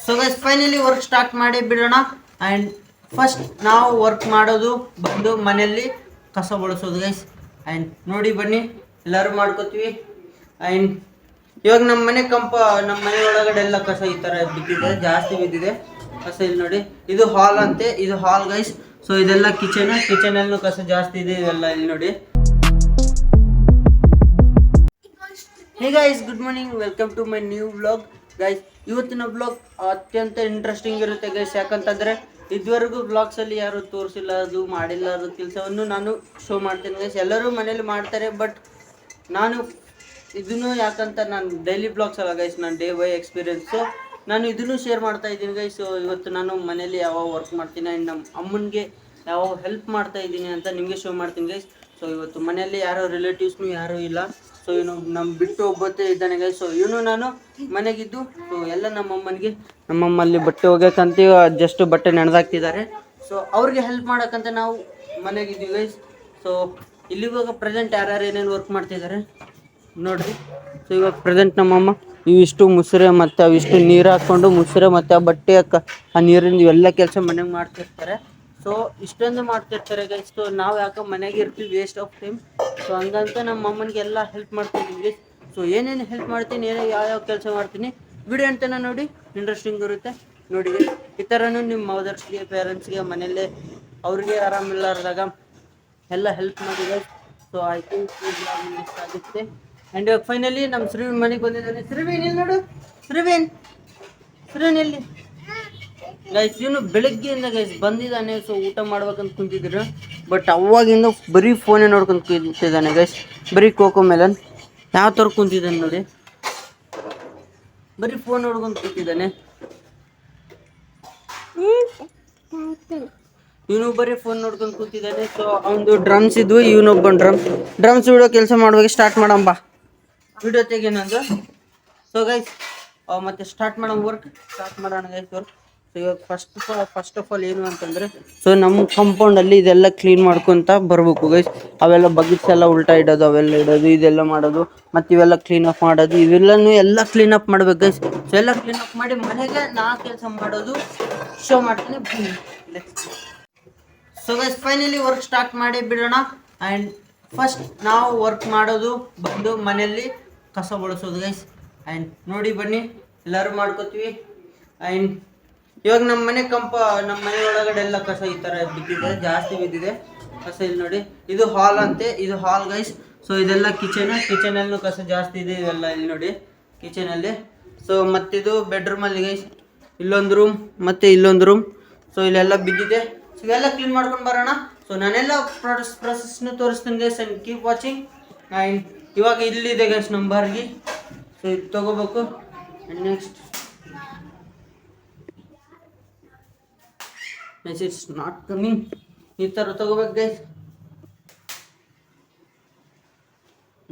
So guys finally work start ಮಾಡಿ ಬಿಡೋಣ. And first ನಾವು ವರ್ಕ್ ಮಾಡೋದು ಬಂದು ಮನೆಯಲ್ಲಿ ಕಸ ಬಳಸೋದು ಗೈಸ್. ಆ್ಯಂಡ್ ನೋಡಿ ಬನ್ನಿ ಎಲ್ಲರೂ ಮಾಡ್ಕೋತೀವಿ. ಆ್ಯಂಡ್ ಇವಾಗ ನಮ್ಮ ಮನೆ ಒಳಗಡೆ ಎಲ್ಲ ಕಸ ಈ ಥರ ಬಿದ್ದಿದೆ, ಜಾಸ್ತಿ ಬಿದ್ದಿದೆ ಕಸ. ಇಲ್ಲಿ ನೋಡಿ, ಇದು ಹಾಲ್ ಅಂತೆ, ಇದು ಹಾಲ್ ಗೈಸ್. ಸೊ ಇದೆಲ್ಲ ಕಿಚನಲ್ಲೂ ಕಸ ಜಾಸ್ತಿ ಇದೆ, ಇವೆಲ್ಲ ಇಲ್ಲಿ ನೋಡಿ. Hey guys, good morning, welcome to my new vlog guys. ಇವತ್ತಿನ ವ್ಲಾಗ್ ಅತ್ಯಂತ ಇಂಟ್ರೆಸ್ಟಿಂಗ್ ಇರುತ್ತೆ ಗೈಸ್. ಯಾಕಂತಂದರೆ ಇದುವರೆಗೂ ವ್ಲಾಗ್ಸಲ್ಲಿ ಯಾರು ತೋರಿಸಿಲ್ಲ, ಅದು ಮಾಡಿಲ್ಲ ಅದು ಕೆಲಸವನ್ನು ನಾನು ಶೋ ಮಾಡ್ತೀನಿ ಗೈಸ್. ಎಲ್ಲರೂ ಮನೇಲಿ ಮಾಡ್ತಾರೆ, ಬಟ್ ನಾನು ಇದನ್ನು ಯಾಕಂತ ನಾನು ಡೈಲಿ ಬ್ಲಾಗ್ಸ್ ಅಲ್ಲ ಗೈಸ್, ನಾನು ಡೇ ಬೈ ಎಕ್ಸ್ಪೀರಿಯನ್ಸು ನಾನು ಇದನ್ನು ಶೇರ್ ಮಾಡ್ತಾ ಇದ್ದೀನಿ ಗೈಸ್. ಸೊ ಇವತ್ತು ನಾನು ಮನೇಲಿ ಯಾವ ವರ್ಕ್ ಮಾಡ್ತೀನಿ ಆ್ಯಂಡ್ ನಮ್ಮ ಅಮ್ಮನಿಗೆ ಯಾವ ಹೆಲ್ಪ್ ಮಾಡ್ತಾ ಇದ್ದೀನಿ ಅಂತ ನಿಮಗೆ ಶೋ ಮಾಡ್ತೀನಿ ಗೈಸ್. ಸೊ ಇವತ್ತು ಮನೆಯಲ್ಲಿ ಯಾರೋ ರಿಲೇಟಿವ್ಸ್ನು ಯಾರೂ ಇಲ್ಲ. ಸೊ ಇವನು ನಮ್ಮ ಬಿಟ್ಟು ಒಬ್ಬತ್ತೇ ಇದ್ದಾನೆ ಗೈಸ್. ಸೊ ಇವನು ನಾನು ಮನೆಗಿದ್ದು ಸೊ ಎಲ್ಲ ನಮ್ಮಮ್ಮಲ್ಲಿ ಬಟ್ಟೆ ಒಗ್ಯೋಕ್ಕಂತ ಜಸ್ಟ್ ಬಟ್ಟೆ ನೆನೆದಾಕ್ತಿದ್ದಾರೆ. ಸೊ ಅವ್ರಿಗೆ ಹೆಲ್ಪ್ ಮಾಡೋಕ್ಕಂತ ನಾವು ಮನೆಗಿದ್ದೀವಿ ಗೈಸ್. ಸೊ ಇಲ್ಲಿವಾಗ ಪ್ರೆಸೆಂಟ್ ಯಾರ್ಯಾರು ಏನೇನು ವರ್ಕ್ ಮಾಡ್ತಿದ್ದಾರೆ ನೋಡ್ರಿ. ಸೊ ಇವಾಗ ಪ್ರೆಸೆಂಟ್ ನಮ್ಮಮ್ಮ ಇವಿಷ್ಟು ಮುಸುರೆ ಮತ್ತು ಅವಿಷ್ಟು ನೀರು ಹಾಕ್ಕೊಂಡು ಮುಸುರೆ ಮತ್ತು ಆ ಬಟ್ಟೆ ಆ ನೀರಿಂದ ಇವೆಲ್ಲ ಕೆಲಸ ಮನೆಗೆ ಮಾಡ್ತಿರ್ತಾರೆ. ಸೊ ಇಷ್ಟೊಂದು ಮಾಡ್ತಿರ್ತಾರೆ ಗೈಸ್. ಸೊ ನಾವು ಯಾಕೆ ಮನೆಗೆ ಇರ್ತೀವಿ, ವೇಸ್ಟ್ ಆಫ್ ಟೈಮ್. ಸೊ ಹಂಗಂತ ನಮ್ಮ ಅಮ್ಮನಿಗೆ ಎಲ್ಲ ಹೆಲ್ಪ್ ಮಾಡ್ತಿದ್ದೀವಿ ಗೈಸ್. ಸೊ ಏನೇನು ಹೆಲ್ಪ್ ಮಾಡ್ತೀನಿ, ಯಾವ ಕೆಲಸ ಮಾಡ್ತೀನಿ ವಿಡಿಯೋ ಅಂತನ ನೋಡಿ, ಇಂಟ್ರೆಸ್ಟಿಂಗ್ ಇರುತ್ತೆ ನೋಡಿ ಗೈಸ್. ಈ ಥರನೂ ನಿಮ್ಮ ಮದರ್ಸ್ಗೆ, ಪೇರೆಂಟ್ಸ್ಗೆ ಮನೆಯಲ್ಲೇ ಅವ್ರಿಗೆ ಆರಾಮಿಲ್ಲಾರ್ದಾಗ ಎಲ್ಲ ಹೆಲ್ಪ್ ಮಾಡಿ ಗೈಸ್. ಸೊ ಐ ಥಿಂಕ್ ಇಷ್ಟ ಆಗುತ್ತೆ. ಆ್ಯಂಡ್ ಇವಾಗ ಫೈನಲಿ ನಮ್ಮ ಶ್ರೀವಿನ್ ಮನೆಗೆ ಬಂದಿದ್ದಾನೆ. ಶ್ರೀವಿನ್ ಇಲ್ಲಿ ನೋಡು, ಶ್ರೀವಿನ್ ಎಲ್ಲಿ ಗೈಸ್? ಇವನು ಬೆಳಗ್ಗೆಯಿಂದ ಗೈಸ್ ಬಂದಿದ್ದಾನೆ. ಸೊ ಊಟ ಮಾಡ್ಬೇಕಂತ ಕುಂತಿದ್ರು, ಬಟ್ ಅವಾಗಿಂದ ಬರೀ ಫೋನೇ ನೋಡ್ಕೊಂಡು ಕುಂತಿದ್ದಾನೆ ಗೈಸ್. ಬರೀ ಕೋಕೋ ಮೆಲನ್ ಯಾವ ಥರ ಕುಂತಿದ್ದಾನೆ ನೋಡಿ, ಬರೀ ಫೋನ್ ನೋಡ್ಕೊಂಡು ಕೂತಿದ್ದಾನೆ ಇವನು, ಬರೀ ಫೋನ್ ನೋಡ್ಕೊಂಡು ಕೂತಿದ್ದಾನೆ. ಸೊ ಅವನದು ಡ್ರಮ್ಸ್ ಇದ್ವು, ಇವನೊಬ್ಬ ಡ್ರಮ್ಸ್ ವಿಡಿಯೋ ಕೆಲಸ ಮಾಡುವಾಗ ಸ್ಟಾರ್ಟ್ ಮಾಡಂಬ, ವಿಡಿಯೋ ತೆಗೇನಂದು. ಸೊ ಗೈಸ್ ಮತ್ತೆ ಸ್ಟಾರ್ಟ್ ಮಾಡೋಣ, ವರ್ಕ್ ಸ್ಟಾರ್ಟ್ ಮಾಡೋಣ ಗೈಸ್ ವರ್ಕ್. ಸೊ ಇವಾಗ ಫಸ್ಟ್ ಆಫ್ ಆಲ್ ಏನು ಅಂತಂದರೆ, ಸೊ ನಮ್ಮ ಕಾಂಪೌಂಡಲ್ಲಿ ಇದೆಲ್ಲ ಕ್ಲೀನ್ ಮಾಡ್ಕೊತ ಬರಬೇಕು ಗೈಸ್. ಅವೆಲ್ಲ ಬಕೆಟ್ಸ್ ಎಲ್ಲ ಉಲ್ಟಾ ಇಡೋದು, ಅವೆಲ್ಲ ಇಡೋದು, ಇದೆಲ್ಲ ಮಾಡೋದು, ಮತ್ತು ಇವೆಲ್ಲ ಕ್ಲೀನಪ್ ಮಾಡೋದು, ಇವೆಲ್ಲನೂ ಎಲ್ಲ ಕ್ಲೀನಪ್ ಮಾಡ್ಬೇಕು ಗೈಸ್. ಸೊ ಎಲ್ಲ ಕ್ಲೀನಪ್ ಮಾಡಿ ಮನೆಗೆ ನಾ ಕೆಲಸ ಮಾಡೋದು ಶೋ ಮಾಡ್ತೀನಿ. So guys finally work start ಮಾಡಿ ಬಿಡೋಣ. ಆ್ಯಂಡ್ ಫಸ್ಟ್ ನಾವು ವರ್ಕ್ ಮಾಡೋದು ಬಂದು ಮನೆಯಲ್ಲಿ ಕಸ ಬಳಸೋದು ಗೈಸ್. ಆ್ಯಂಡ್ ನೋಡಿ ಬನ್ನಿ ಎಲ್ಲರೂ ಮಾಡ್ಕೋತೀವಿ. ಆ್ಯಂಡ್ ಇವಾಗ ನಮ್ಮ ಮನೆ ಒಳಗಡೆ ಎಲ್ಲ ಕಸ ಈ ಥರ ಬಿದ್ದಿದೆ, ಜಾಸ್ತಿ ಬಿದ್ದಿದೆ ಕಸ. ಇಲ್ಲಿ ನೋಡಿ, ಇದು ಹಾಲ್ ಅಂತೆ, ಇದು ಹಾಲ್ ಗೈಸ್. ಸೊ ಇದೆಲ್ಲ ಕಿಚನಲ್ಲೂ ಕಸ ಜಾಸ್ತಿ ಇದೆ, ಇವೆಲ್ಲ ಇಲ್ಲಿ ನೋಡಿ ಕಿಚನಲ್ಲಿ. ಸೊ ಮತ್ತಿದು ಬೆಡ್ರೂಮಲ್ಲಿ ಗೈಸ್, ಇಲ್ಲೊಂದು ರೂಮ್ ಮತ್ತು ಇಲ್ಲೊಂದು ರೂಮ್. ಸೊ ಇಲ್ಲೆಲ್ಲ ಬಿದ್ದಿದೆ. ಸೊ ಇವೆಲ್ಲ ಕ್ಲೀನ್ ಮಾಡ್ಕೊಂಡು ಬರೋಣ. ಸೊ ನಾನೆಲ್ಲ ಪ್ರೊಸೆಸ್ನು ತೋರಿಸ್ತೀನಿ guys, and keep watching. And ಇವಾಗ ಇಲ್ಲಿದೆ ಗೈಸ್ ನಮ್ಮ ಬಾರ್ಗಿ. ಸೊ ಇದು ತೊಗೋಬೇಕು. And next message not coming, ಈ ಥರ ತೊಗೋಬೇಕು ಗೈಸ್,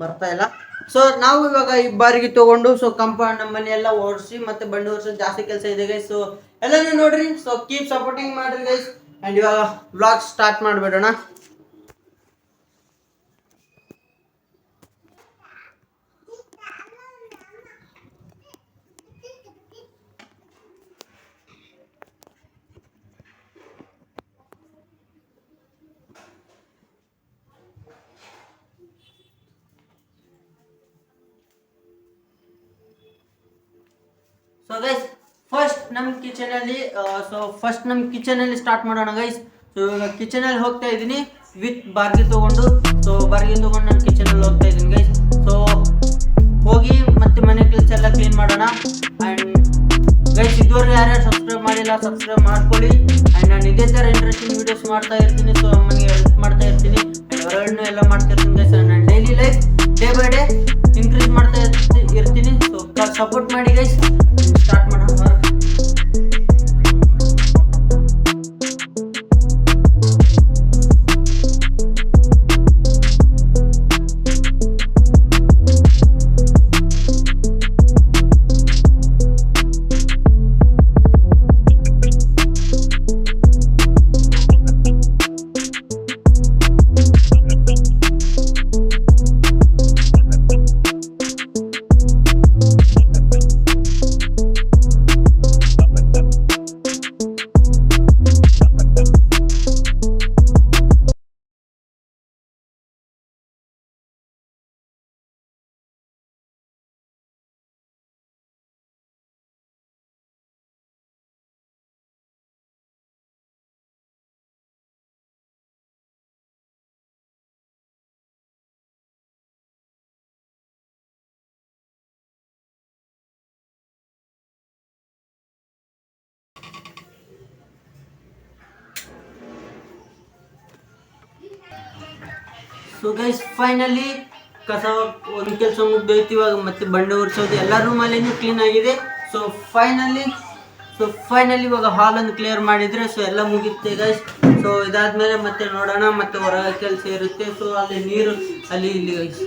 ಬರ್ತಾ ಇಲ್ಲ. ಸೊ ನಾವು ಇವಾಗ ಈ ಬಾರಿಗೆ ತೊಗೊಂಡು ಸೊ ಕಂಪೌಂಡ್ ನಮ್ಮ ಮನೆಯೆಲ್ಲ ಓಡಿಸಿ ಮತ್ತು ಬಂಡಿ ಓಡಿಸೋದು ಜಾಸ್ತಿ ಕೆಲಸ ಇದೆ ಗೈಸ್. ಸೊ ಎಲ್ಲನೂ ನೋಡ್ರಿ. ಸೊ ಕೀಪ್ ಸಪೋರ್ಟಿಂಗ್ ಮಾಡಿರಿ ಗೈಸ್. ಆ್ಯಂಡ್ ಇವಾಗ ವ್ಲಾಗ್ ಸ್ಟಾರ್ಟ್ ಮಾಡಿಬಿಡೋಣ. ಸೊ ಗೈಸ್ ಫಸ್ಟ್ ನಮ್ಮ ಕಿಚನಲ್ಲಿ ಸ್ಟಾರ್ಟ್ ಮಾಡೋಣ ಗೈಸ್. ಸೊ ಇವಾಗ ಕಿಚನಲ್ಲಿ ಹೋಗ್ತಾ ಇದ್ದೀನಿ ವಿತ್ ಬಾರ್ಗಿ ತೊಗೊಂಡು. ಸೊ ಬಾರ್ಗಿ ತೊಗೊಂಡು ನಾನು ಕಿಚನಲ್ಲಿ ಹೋಗ್ತಾ ಇದ್ದೀನಿ ಗೈಸ್. ಸೊ ಹೋಗಿ ಮತ್ತೆ ಮನೆ ಕೆಲಸ ಎಲ್ಲ ಕ್ಲೀನ್ ಮಾಡೋಣ. ಆ್ಯಂಡ್ ಗೈಸ್ ಇದುವರೆಗೂ ಯಾರ್ಯಾರು ಸಬ್ಸ್ಕ್ರೈಬ್ ಮಾಡಿಲ್ಲ ಸಬ್ಸ್ಕ್ರೈಬ್ ಮಾಡ್ಕೊಳ್ಳಿ. ಆ್ಯಂಡ್ ನಾನು ಇದೇ ಥರ ಇಂಟ್ರೆಸ್ಟಿಂಗ್ ವೀಡಿಯೋಸ್ ಮಾಡ್ತಾ ಇರ್ತೀನಿ. ಸೊ ಅಮ್ಮನಿಗೆ ಹೆಲ್ಪ್ ಮಾಡ್ತಾ ಇರ್ತೀನಿ, ಆ್ಯಂಡ್ ಹೊರಗಡೆ ಎಲ್ಲ ಮಾಡ್ತಾ ಇರ್ತೀನಿ ಗೈಸ್. ನಾನು daily life day by day increase ಮಾಡ್ತಾ ಇರ್ತೀನಿ. ಸೊ ಸಪೋರ್ಟ್ ಮಾಡಿ ಗೈಸ್. ಸ್ಟಾರ್ಟ್ ಮಾಡೋಣ ವರ್ಕ್. ಸೊ ಗೈಸ್ ಫೈನಲಿ ಕಸ ಒಂದು ಕೆಲಸ ಮುಗ್ದೋಯ್ತು. ಇವಾಗ ಮತ್ತೆ ಬಂಡೆ ಒರೆಸೋದು ಎಲ್ಲ ರೂಮಲ್ಲಿನೂ ಕ್ಲೀನ್ ಆಗಿದೆ. ಸೊ ಫೈನಲಿ ಇವಾಗ ಹಾಲನ್ನು ಕ್ಲಿಯರ್ ಮಾಡಿದರೆ ಸೊ ಎಲ್ಲ ಮುಗಿಯುತ್ತೆ ಗೈಸ್. ಸೊ ಇದಾದ್ಮೇಲೆ ಮತ್ತೆ ನೋಡೋಣ, ಮತ್ತೆ ಹೊರಗೆ ಕೆಲಸ ಇರುತ್ತೆ. ಸೊ ಅಲ್ಲಿ ನೀರು ಅಲ್ಲಿ ಇಲ್ಲಿ ಗೈಸ್,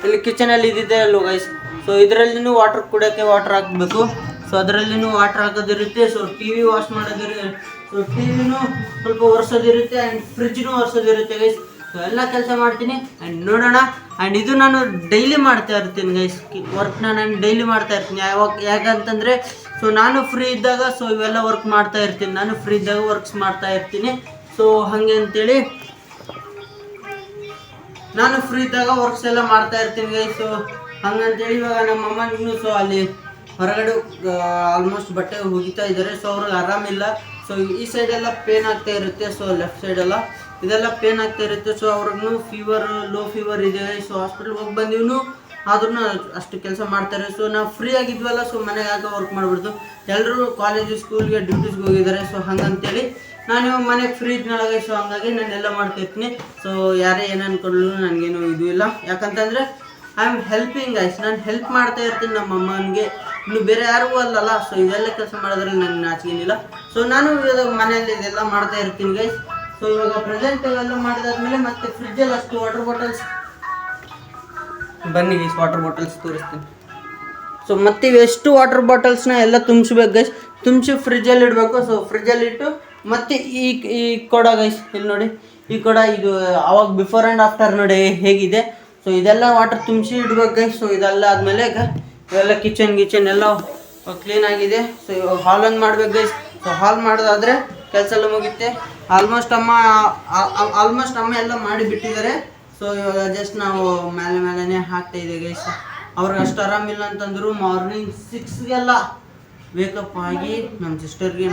ಇಲ್ಲಿ ಕಿಚನಲ್ಲಿ ಇದ್ದಿದೆ ಅಲ್ವ ಗೈಸ್. ಸೊ ಇದರಲ್ಲಿನೂ ವಾಟರ್ ಕುಡಿಯೋಕ್ಕೆ ವಾಟರ್ ಹಾಕಬೇಕು. ಸೊ ಅದರಲ್ಲಿನೂ ವಾಟರ್ ಹಾಕೋದಿರುತ್ತೆ. ಸೊ ಟಿ ವಿ ವಾಶ್ ಮಾಡೋದಿರುತ್ತೆ. ಸೊ ಟಿ ವಿನೂ ಸ್ವಲ್ಪ ಒರೆಸೋದಿರುತ್ತೆ ಆ್ಯಂಡ್ ಫ್ರಿಜ್ನೂ ಒರೆಸೋದಿರುತ್ತೆ ಗೈಸ್. ಸೊ ಎಲ್ಲ ಕೆಲಸ ಮಾಡ್ತೀನಿ ಆ್ಯಂಡ್ ನೋಡೋಣ. ಆ್ಯಂಡ್ ಇದು ನಾನು ಡೈಲಿ ಮಾಡ್ತಾ ಇರ್ತೀನಿ ಗೈಸ್, ವರ್ಕ್ನ ನಾನು ಡೈಲಿ ಮಾಡ್ತಾ ಇರ್ತೀನಿ. ಯಾಕಂತಂದರೆ ಸೊ ನಾನು ಫ್ರೀ ಇದ್ದಾಗ ಸೊ ಇವೆಲ್ಲ ವರ್ಕ್ ಮಾಡ್ತಾ ಇರ್ತೀನಿ, ನಾನು ಫ್ರೀ ಇದ್ದಾಗ ವರ್ಕ್ಸ್ ಮಾಡ್ತಾ ಇರ್ತೀನಿ. ಸೊ ಹಾಗೆ ಅಂತೇಳಿ ನಾನು ಫ್ರೀ ಇದ್ದಾಗ ವರ್ಕ್ಸ್ ಎಲ್ಲ ಮಾಡ್ತಾ ಇರ್ತೀನಿ ಗೈಸ್. ಸೊ ಹಂಗಂತೇಳಿ ಇವಾಗ ನಮ್ಮ ಅಮ್ಮನೂ ಸೊ ಅಲ್ಲಿ ಹೊರಗಡೆ ಆಲ್ಮೋಸ್ಟ್ ಬಟ್ಟೆ ಹೋಗಿತಾ ಇದ್ದಾರೆ. ಸೊ ಅವ್ರಿಗೆ ಆರಾಮಿಲ್ಲ. ಸೊ ಈ ಸೈಡೆಲ್ಲ ಪೇನ್ ಆಗ್ತಾ ಇರುತ್ತೆ. ಸೊ ಲೆಫ್ಟ್ ಸೈಡೆಲ್ಲ ಇದೆಲ್ಲ ಪೇನ್ ಆಗ್ತಾ ಇರುತ್ತೆ. ಸೊ ಅವ್ರಿಗೂ ಫೀವರ್, ಲೋ ಫೀವರ್ ಇದೆ. ಸೊ ಹಾಸ್ಪಿಟ್ಲ್ಗೆ ಹೋಗಿ ಬಂದಿವ್ನು ಆದ್ರೂ ಅಷ್ಟು ಕೆಲಸ ಮಾಡ್ತಾರೆ. ಸೊ ನಾವು ಫ್ರೀ ಆಗಿದ್ವಲ್ಲ, ಸೊ ಮನೆಗೆ ಆಗ ವರ್ಕ್ ಮಾಡಿಬಿಡ್ತು. ಎಲ್ಲರೂ ಕಾಲೇಜು ಸ್ಕೂಲ್ಗೆ ಡ್ಯೂಟೀಸ್ಗೆ ಹೋಗಿದ್ದಾರೆ. ಸೊ ಹಂಗಂತೇಳಿ ನಾನು ಇವಾಗ ಮನೆಗೆ ಫ್ರೀ ಇದ್ನೊಳಗೆ. ಸೊ ಹಂಗಾಗಿ ನಾನೆಲ್ಲ ಮಾಡ್ತಾಯಿರ್ತೀನಿ. ಸೊ ಯಾರೇ ಏನು ಅನ್ಕೊಳ್ಳು ನನಗೇನು ಇದು ಇಲ್ಲ. ಯಾಕಂತಂದರೆ ಐ ಆಮ್ ಹೆಲ್ಪಿಂಗ್ ಗೈಸ್, ನಾನು ಹೆಲ್ಪ್ ಮಾಡ್ತಾ ಇರ್ತೀನಿ ನಮ್ಮ ಅಮ್ಮನಿಗೆ, ಇನ್ನು ಬೇರೆ ಯಾರಿಗೂ ಅಲ್ಲಲ್ಲ. ಸೊ ಇದೆಲ್ಲ ಕೆಲಸ ಮಾಡೋದ್ರಲ್ಲಿ ನನಗೆ ನಾಚಿಕೆನಿಲ್ಲ. ಸೊ ನಾನು ಇವಾಗ ಮನೆಯಲ್ಲಿ ಇದೆಲ್ಲ ಮಾಡ್ತಾ ಇರ್ತೀನಿ ಗೈಸ್. ಸೊ ಇವಾಗ ಪ್ರೆಸೆಂಟ್ ಇವೆಲ್ಲ ಮಾಡಿದಾದ್ಮೇಲೆ ಮತ್ತೆ ಫ್ರಿಜ್ಜಲ್ಲಿ ಅಷ್ಟು ವಾಟರ್ ಬಾಟಲ್ಸ್, ಬನ್ನಿ ಗೈಸ್ ವಾಟರ್ ಬಾಟಲ್ಸ್ ತೋರಿಸ್ತೀನಿ. ಸೊ ಮತ್ತೆ ಎಷ್ಟು ವಾಟರ್ ಬಾಟಲ್ಸ್ನ ಎಲ್ಲ ತುಂಬಿಸ್ಬೇಕು ಗೈಸ್, ತುಂಬಿಸಿ ಫ್ರಿಜ್ಜಲ್ಲಿ ಇಡಬೇಕು. ಸೊ ಫ್ರಿಜ್ಜಲ್ಲಿ ಇಟ್ಟು ಮತ್ತೆ ಈ ಕೊಡ ಗೈಸ್, ಇಲ್ಲಿ ನೋಡಿ ಈ ಕೊಡ, ಇದು ಅವಾಗ ಬಿಫೋರ್ ಆ್ಯಂಡ್ ಆಫ್ಟರ್ ನೋಡಿ ಹೇಗಿದೆ. ಸೊ ಇದೆಲ್ಲ ವಾಟರ್ ತುಂಬಿಸಿ ಇಡ್ಬೇಕು ಗೈಸ್. ಸೊ ಇದೆಲ್ಲ ಆದಮೇಲೆ ಇವೆಲ್ಲ ಕಿಚನ್ ಎಲ್ಲ ಕ್ಲೀನ್ ಆಗಿದೆ. ಸೊ ಇವಾಗ ಹಾಲನ್ನು ಮಾಡ್ಬೇಕು ಗೈಸ್. ಸೊ ಹಾಲ್ ಮಾಡೋದಾದರೆ ಕೆಲಸ ಎಲ್ಲ ಮುಗಿಯುತ್ತೆ. ಆಲ್ಮೋಸ್ಟ್ ಅಮ್ಮ ಎಲ್ಲ ಮಾಡಿ ಬಿಟ್ಟಿದ್ದಾರೆ. ಸೊ ಇವಾಗ ಜಸ್ಟ್ ನಾವು ಮೇಲೆನೇ ಹಾಕ್ತಾ ಇದೆ ಗೈಸ್. ಅವ್ರಿಗೆ ಅಷ್ಟು ಆರಾಮಿಲ್ಲ ಅಂತಂದ್ರು ಮಾರ್ನಿಂಗ್ 6ಗೆಲ್ಲ ವೇಕಪ್ ಆಗಿ ನಮ್ಮ ಸಿಸ್ಟರ್ಗೆ,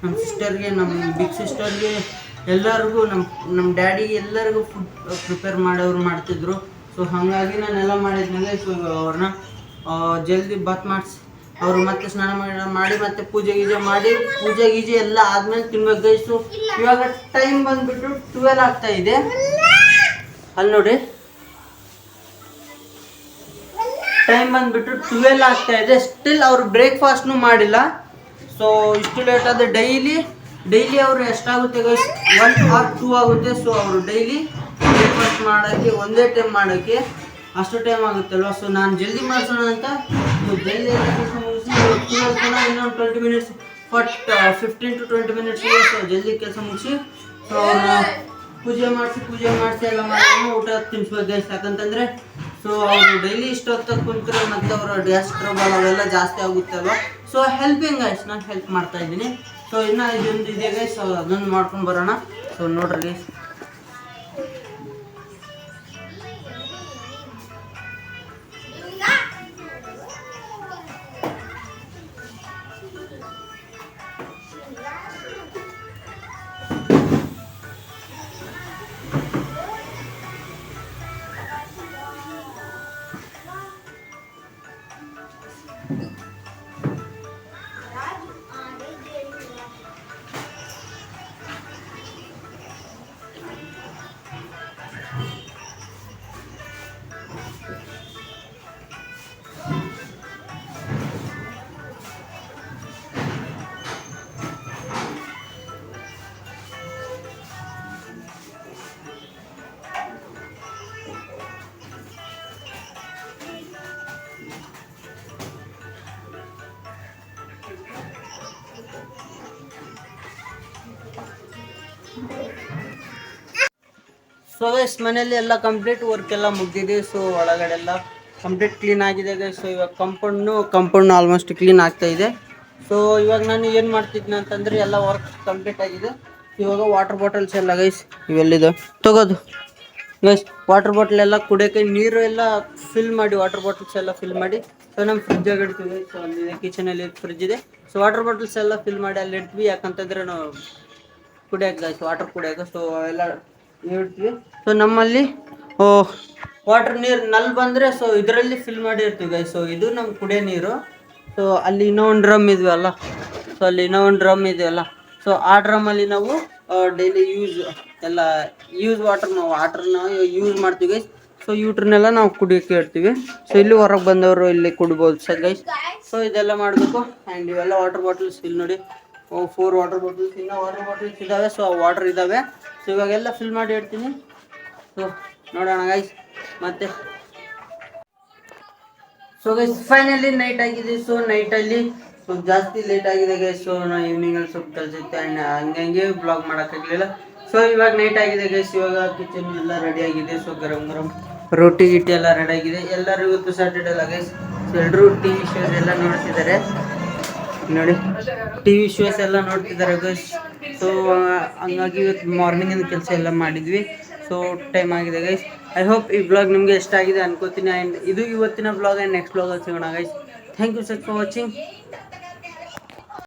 ನಮ್ಮ ಸಿಸ್ಟರ್ಗೆ, ನಮ್ಮ ಬಿಗ್ ಸಿಸ್ಟರ್ಗೆ, ಎಲ್ಲರಿಗೂ ನಮ್ಮ ಡ್ಯಾಡಿಗೆ ಎಲ್ಲರಿಗೂ ಫುಡ್ ಪ್ರಿಪೇರ್ ಮಾಡೋರು ಮಾಡ್ತಿದ್ರು. ಸೊ ಹಾಗಾಗಿ ನಾನೆಲ್ಲ ಮಾಡಿದ್ಮೇಲೆ ಸೊ ಅವ್ರನ್ನ ಜಲ್ದಿ ಬಾತ್ ಮಾಡಿಸಿ ಅವರು ಮತ್ತೆ ಸ್ನಾನ ಮಾಡಿ ಮತ್ತೆ ಪೂಜೆ ಗೀಜೆ ಎಲ್ಲ ಆದ್ಮೇಲೆ ತಿನ್ಬೇಕು ಗೈಸ್. ಸೊ ಇವಾಗ ಟೈಮ್ ಬಂದ್ಬಿಟ್ಟು 12 ಆಗ್ತಾ ಇದೆ. ಅಲ್ಲಿ ನೋಡಿ ಟೈಮ್ ಬಂದ್ಬಿಟ್ಟು 12 ಆಗ್ತಾ ಇದೆ. ಸ್ಟಿಲ್ ಅವರು ಬ್ರೇಕ್ಫಾಸ್ಟ್ನು ಮಾಡಿಲ್ಲ. ಸೊ ಇಷ್ಟು ಲೇಟ್ ಆದರೆ ಡೈಲಿ ಅವರು ಎಷ್ಟಾಗುತ್ತೆ ಗೈಸ್, 1 or 2 ಆಗುತ್ತೆ. ಸೊ ಅವರು ಡೈಲಿ ಬ್ರೇಕ್ಫಾಸ್ಟ್ ಮಾಡೋಕ್ಕೆ, ಒಂದೇ ಟೈಮ್ ಮಾಡೋಕ್ಕೆ ಅಷ್ಟು ಟೈಮ್ ಆಗುತ್ತಲ್ವ. ಸೊ ನಾನು ಜಲ್ದಿ ಮಾಡಿಸೋಣ ಅಂತ ಜಲ್ದಿ ಎಲ್ಲ ಕೆಲಸ ಮುಗಿಸಿ ಇನ್ನೊಂದು 20 ಮಿನಿಟ್ಸ್, 15 to 20 ಮಿನಿಟ್ಸ್ ಸೊ ಜಲ್ದಿ ಕೆಲಸ ಮುಗಿಸಿ ಸೊ ಅವ್ರನ್ನ ಪೂಜೆ ಮಾಡಿಸಿ ಎಲ್ಲ ಮಾಡಿ ಊಟ ತಿನ್ನಿಸ್ಬೇಕು ಗೈಸ್. ಯಾಕಂತಂದರೆ ಸೊ ಅವರು ಡೈಲಿ ಇಷ್ಟೊತ್ತಾಗಿ ಕುಂತ್ರೆ ಮತ್ತು ಅವರ ಗ್ಯಾಸ್ ಟ್ರಬಲ್ ಅವೆಲ್ಲ ಜಾಸ್ತಿ ಆಗುತ್ತಲ್ವ. ಸೊ ಹೆಲ್ಪಿಂಗ್ ಗೈಸ್, ನಾನು ಹೆಲ್ಪ್ ಮಾಡ್ತಾ ಇದ್ದೀನಿ. ಸೊ ಇನ್ನೂ ಇದೊಂದು ಇದೆ ಗೈಸ್, ಸೊ ಅದನ್ನು ಮಾಡ್ಕೊಂಡು ಬರೋಣ. ಸೊ ನೋಡ್ರಿ ಗೈಸ್, ಸೊ ಗೈಸ್ ಮನೆಯಲ್ಲಿ ಎಲ್ಲ ಕಂಪ್ಲೀಟ್ ವರ್ಕ್ ಎಲ್ಲ ಮುಗಿದಿದೆ. ಸೊ ಒಳಗಡೆ ಎಲ್ಲ ಕಂಪ್ಲೀಟ್ ಕ್ಲೀನ್ ಆಗಿದೆ ಗೈಸ್. ಸೊ ಇವಾಗ ಕಂಪೌಂಡ್ ಆಲ್ಮೋಸ್ಟ್ ಕ್ಲೀನ್ ಆಗ್ತಾ ಇದೆ. ಸೊ ಇವಾಗ ನಾನು ಏನು ಮಾಡ್ತಿದ್ದೀನಿ ಅಂತಂದರೆ ಎಲ್ಲ ವರ್ಕ್ ಕಂಪ್ಲೀಟ್ ಆಗಿದೆ. ಇವಾಗ ವಾಟರ್ ಬಾಟಲ್ಸ್ ಎಲ್ಲ ಗೈಸ್ ಇವೆಲ್ಲಿದೆ ತಗೋದು ಗೈಸ್. ವಾಟರ್ ಬಾಟಲ್ ಎಲ್ಲ ಕುಡಿಯೋಕ್ಕೆ ನೀರು ಎಲ್ಲ ಫಿಲ್ ಮಾಡಿ, ವಾಟರ್ ಬಾಟಲ್ಸ್ ಎಲ್ಲ ಫಿಲ್ ಮಾಡಿ ಸೊ ನಮ್ಮ ಫ್ರಿಜ್ಜಾಗಿ ಇಡ್ತೀವಿ. ಸೊ ಅಲ್ಲಿದೆ ಕಿಚನಲ್ಲಿ ಫ್ರಿಜ್ ಇದೆ. ಸೊ ವಾಟರ್ ಬಾಟಲ್ಸ್ ಎಲ್ಲ ಫಿಲ್ ಮಾಡಿ ಅಲ್ಲಿ ಇಡ್ತೀವಿ. ಯಾಕಂತಂದರೆ ನಾವು ಕುಡಿಯೋಕೆ ಗೈಸ್, ವಾಟರ್ ಕುಡಿಯೋಕೆ ಸೊ ಎಲ್ಲ ಇಡ್ತೀವಿ. ಸೊ ನಮ್ಮಲ್ಲಿ ವಾಟರ್ ನೀರು ನಲ್ಲಿ ಬಂದರೆ ಸೊ ಇದರಲ್ಲಿ ಫಿಲ್ ಮಾಡಿ ಇರ್ತೀವಿ ಗೈಸ್. ಸೊ ಇದು ನಮ್ಮ ಕುಡಿಯೋ ನೀರು. ಸೊ ಅಲ್ಲಿ ಇನ್ನೂ ಒಂದು ಡ್ರಮ್ ಇದೆಯಲ್ಲ, ಸೊ ಅಲ್ಲಿ ಇನ್ನೂ ಒಂದು ಡ್ರಮ್ ಇದೆಯಲ್ಲ, ಸೊ ಆ ಡ್ರಮ್ಮಲ್ಲಿ ನಾವು ಡೈಲಿ ಎಲ್ಲ ವಾಟರ್ನ ಯೂಸ್ ಮಾಡ್ತೀವಿ ಗೈಸ್. ಸೊ ಯೂಟ್ರನ್ನೆಲ್ಲ ನಾವು ಕುಡಿಯೋಕ್ಕೆ ಇಡ್ತೀವಿ. ಸೊ ಇಲ್ಲಿ ಹೊರಗೆ ಬಂದವರು ಇಲ್ಲಿ ಕುಡ್ಬೋದು ಸರ್ ಗೈಸ್. ಸೊ ಇದೆಲ್ಲ ಮಾಡಬೇಕು. ಆ್ಯಂಡ್ ಇವೆಲ್ಲ ವಾಟರ್ ಬಾಟಲ್ಸ್ ಇಲ್ಲಿ ನೋಡಿ 4 ವಾಟರ್ ಬಾಟಲ್ಸ್, ಇನ್ನೂ ವಾಟರ್ ಬಾಟಲ್ಸ್ ಇದ್ದಾವೆ. ಸೊ ವಾಟರ್ ಇದ್ದಾವೆ. ಸೊ ಇವಾಗೆಲ್ಲ ಫಿಲ್ ಮಾಡಿ ಇಡ್ತೀನಿ. ಸೊ ನೋಡೋಣ ಗೈಸ್. ಮತ್ತೆ ಸೊ ಗೈಸ್ ಫೈನಲಿ ನೈಟ್ ಆಗಿದೆ. ಸೊ ನೈಟಲ್ಲಿ ಸ್ವಲ್ಪ ಜಾಸ್ತಿ ಲೇಟ್ ಆಗಿದೆ ಗೈಸ್. ಸೊ ನಾವು ಈವ್ನಿಂಗಲ್ಲಿ ಸ್ವಲ್ಪ ಕೆಲಸ ಇತ್ತು ಆ್ಯಂಡ್ ಹಂಗೆ ಬ್ಲಾಗ್ ಮಾಡೋಕ್ಕಾಗಲಿಲ್ಲ. ಸೊ ಇವಾಗ ನೈಟ್ ಆಗಿದೆ ಗೈಸ್. ಇವಾಗ ಕಿಚನ್ ಎಲ್ಲ ರೆಡಿ ಆಗಿದೆ. ಸೊ ಗರಂ ರೋಟಿ ಗಿಟ್ಟಿ ಎಲ್ಲ ರೆಡಿ ಆಗಿದೆ. ಎಲ್ಲರೂ ಇವತ್ತು ಸ್ಯಾಟರ್ಡೇ ಅಲ್ಲ ಗೈಸ್. ಸೊ ಎಲ್ಲರೂ ಟಿ ವಿ ಶೋಸ್ ಎಲ್ಲ ನೋಡ್ತಿದ್ದಾರೆ ನೋಡಿ. ಟಿ ವಿ ಶೋಸ್ ಎಲ್ಲ ನೋಡ್ತಿದ್ದಾರೆ ಗೈಸ್. ಸೊ ಹಂಗಾಗಿ ಇವತ್ತು ಮಾರ್ನಿಂಗಿನ ಕೆಲಸ ಎಲ್ಲ ಮಾಡಿದ್ವಿ. ಸೊ ಟೈಮ್ ಆಗಿದೆ ಗೈಸ್. ಐ ಹೋಪ್ ಈ ಬ್ಲಾಗ್ ನಿಮಗೆ ಇಷ್ಟ ಆಗಿದೆ ಅನ್ಕೋತೀನಿ. ಆ್ಯಂಡ್ ಇದು ಇವತ್ತಿನ ಬ್ಲಾಗ್. ಆ್ಯಂಡ್ ನೆಕ್ಸ್ಟ್ ಬ್ಲಾಗಲ್ಲಿ ಸಿಗೋಣ guys. Thank you sir for watching.